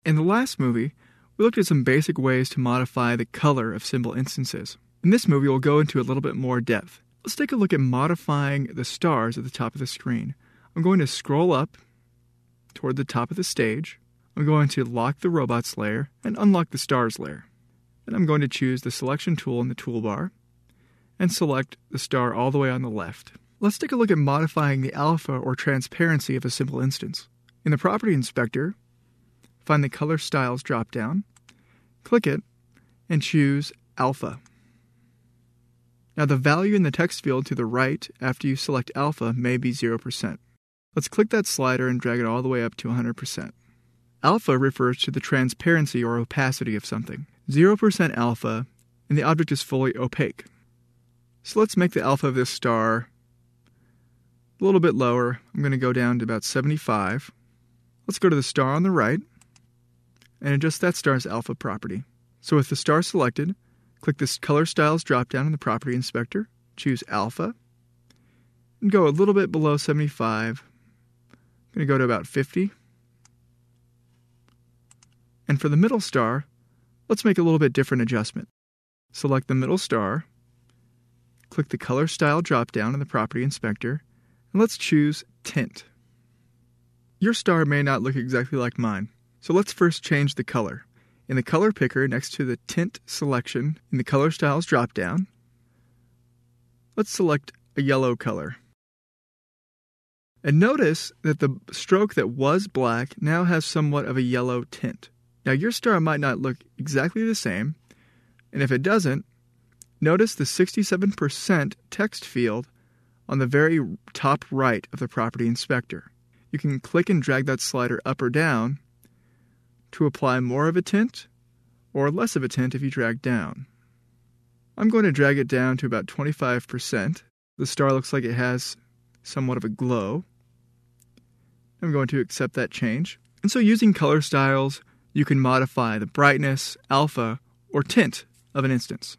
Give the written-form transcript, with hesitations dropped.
In the last movie, we looked at some basic ways to modify the color of symbol instances. In this movie, we'll go into a little bit more depth. Let's take a look at modifying the stars at the top of the screen. I'm going to scroll up toward the top of the stage. I'm going to lock the robots layer and unlock the stars layer. Then I'm going to choose the selection tool in the toolbar and select the star all the way on the left. Let's take a look at modifying the alpha or transparency of a symbol instance. In the Property Inspector, find the Color Styles drop-down, click it, and choose Alpha. Now the value in the text field to the right after you select Alpha may be 0%. Let's click that slider and drag it all the way up to 100%. Alpha refers to the transparency or opacity of something. 0% alpha, and the object is fully opaque. So let's make the alpha of this star a little bit lower. I'm going to go down to about 75. Let's go to the star on the right and adjust that star's alpha property. So with the star selected, click this Color Styles drop-down in the Property Inspector, choose Alpha, and go a little bit below 75. I'm going to go to about 50. And for the middle star, let's make a little bit different adjustment. Select the middle star, click the Color Style drop-down in the Property Inspector, and let's choose Tint. Your star may not look exactly like mine, so let's first change the color. In the color picker next to the Tint selection in the Color Styles drop-down, let's select a yellow color. And notice that the stroke that was black now has somewhat of a yellow tint. Now your star might not look exactly the same, and if it doesn't, notice the 67% text field on the very top right of the Property Inspector. You can click and drag that slider up or down to apply more of a tint or less of a tint if you drag down. I'm going to drag it down to about 25%. The star looks like it has somewhat of a glow. I'm going to accept that change. And so using color styles, you can modify the brightness, alpha, or tint of an instance.